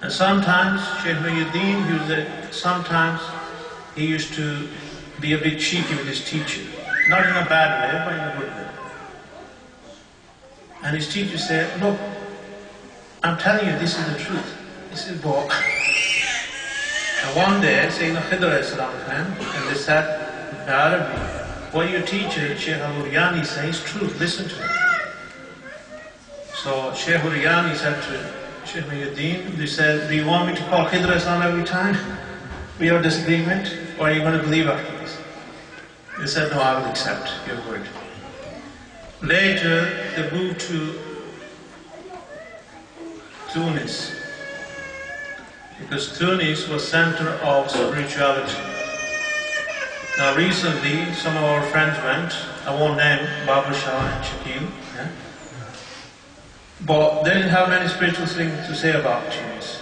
And sometimes Shaykh Muhyi, sometimes he used to be a bit cheeky with his teacher. Not in a bad way, but in a good way. And his teacher said, look, I'm telling you, this is the truth. This is book. And one day, Sayyidina Khidr came, and they said, in Arabi, what your teacher, Shaykh Al-Uryani, says is true, listen to him. So Shaykh Al-Uryani said to Shaykh Muhyi, they said, do you want me to call Khidr every time we have a disagreement, or are you going to believe after this? They said, no, I will accept your word. Later, they moved to Tunis, because Tunis was center of spirituality. Now recently, some of our friends went, I won't name Baba Shah and Shakil, but they didn't have many spiritual things to say about Tunis.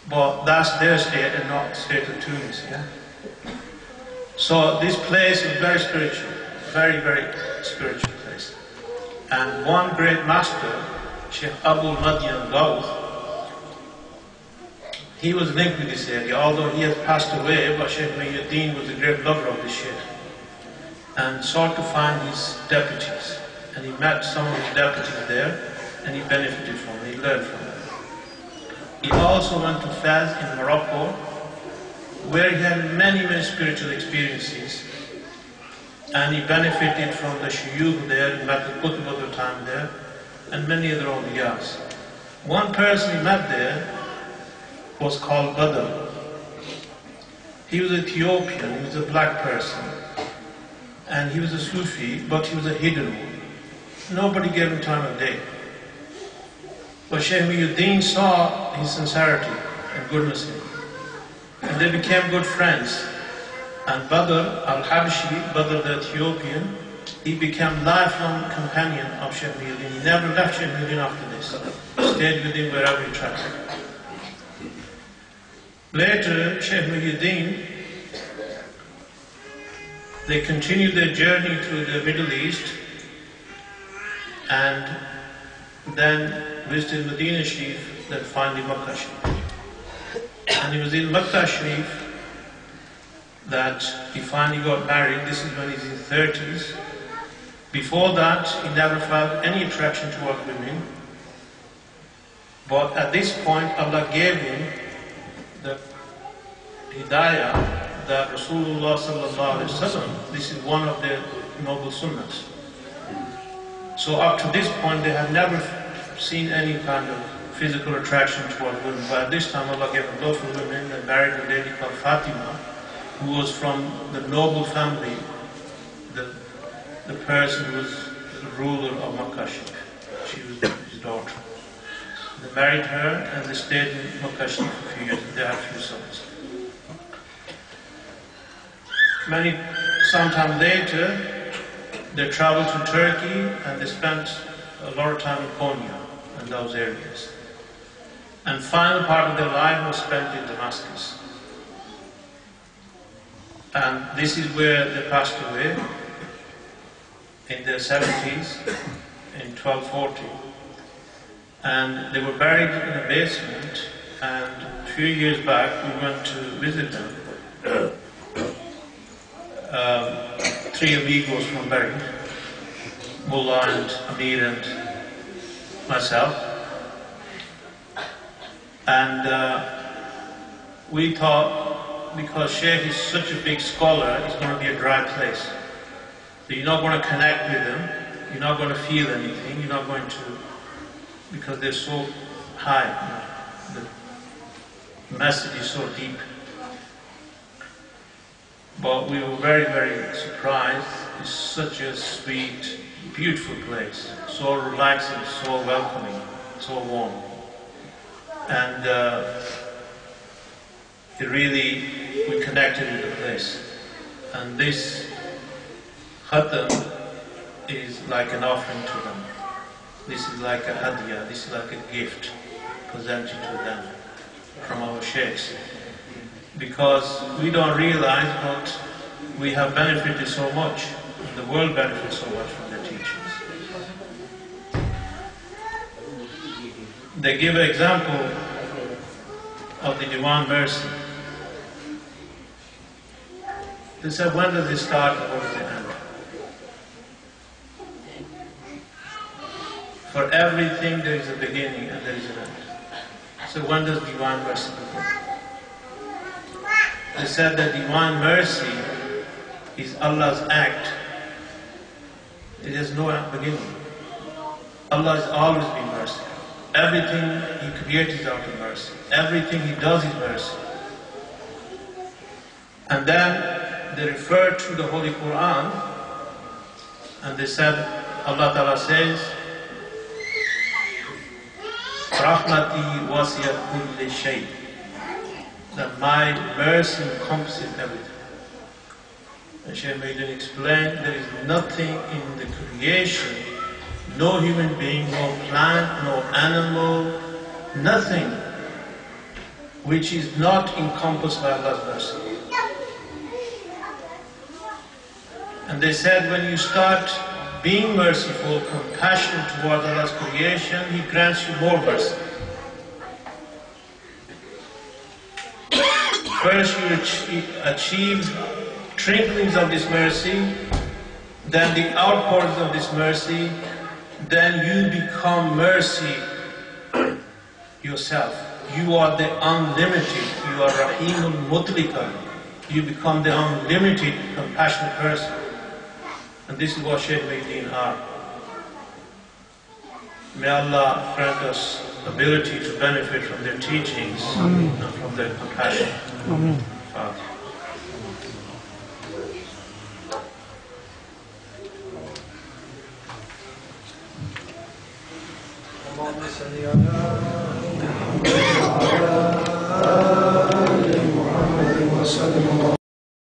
But that's their state and not the state of Tunis, So this place is very spiritual, very, very spiritual place. And one great master, Shaykh Abul Madian Gauth, he was linked with this area, although he has passed away, but Shaykh Muhyi was a great lover of this Shaykh and sought to find his deputies. And he met some of his deputies there, and he benefited from it, he learned from it. He also went to Fez in Morocco, where he had many, many spiritual experiences, and he benefited from the shuyukh there, he met the Qutb of the time there, and many other awliyas. One person he met there was called Badr. He was Ethiopian, he was a black person, and he was a Sufi, but he was a hidden one. Nobody gave him time of day. But Shaykh Muhyi saw his sincerity and goodness in him, and they became good friends. And Badr al-Habshi, Badr the Ethiopian, he became lifelong companion of Shaykh Muhyi. He never left Shaykh Muhyi after this. He stayed with him wherever he traveled. Later, Shaykh Muhyi, they continued their journey through the Middle East and then visited Medina Sharif, then finally Makkah Sharif. And he was in Makkah Sharif that he finally got married. This is when he's in his 30s. Before that, he never felt any attraction toward women. But at this point, Allah gave him the hidayah that Rasulullah sallallahu alaihi wasallam, this is one of the noble sunnahs. So up to this point, they had never seen any kind of physical attraction toward women. But at this time, Allah gave a love for women and married a lady called Fatima, who was from the noble family, the person who was the ruler of Makkah Sharif. She was his daughter. They married her and they stayed in Makkah Sharif for a few years. They had a few sons. Sometime later, they traveled to Turkey and they spent a lot of time in Konya and those areas. And final part of their life was spent in Damascus. And this is where they passed away in their 70s, in 1240. And they were buried in a basement, and a few years back we went to visit them. 3 amigos from Berry, Mullah and Amir and myself. And we thought, because Shaykh is such a big scholar, it's going to be a dry place. So you're not going to connect with them, you're not going to feel anything, you're not going to, because they're so high, the message is so deep. But we were very, very surprised. It's such a sweet, beautiful place, so relaxing, so welcoming, so warm. And we connected with the place. And this khatam is like an offering to them. This is like a hadiyah, this is like a gift presented to them from our sheikhs. Because we don't realize, but we have benefited so much, and the world benefits so much from their teachings. they give an example of the divine mercy. They said, when does it start and when does it end? For everything there is a beginning and there is an end. So when does divine mercy begin? They said that divine mercy is Allah's act. It has no beginning. Allah has always been merciful. Everything He creates is out of mercy. Everything He does is mercy. And then they refer to the Holy Quran and they said, Allah Ta'ala says, Rahmati wasiyat kulli shay, that my mercy encompasses everything. And Shaykh Muhyi explained, there is nothing in the creation, no human being, no plant, no animal, nothing which is not encompassed by Allah's mercy. And they said, when you start being merciful, compassionate toward Allah's creation, He grants you more mercy. First you achieve tricklings of this mercy, then the outpourings of this mercy, then you become mercy yourself. You are the unlimited, you are Rahimul Mutlika. You become the unlimited, compassionate person. And this is what Shaykh Muhyi are. May Allah grant us ability to benefit from their teachings and from their compassion. Amen. Father.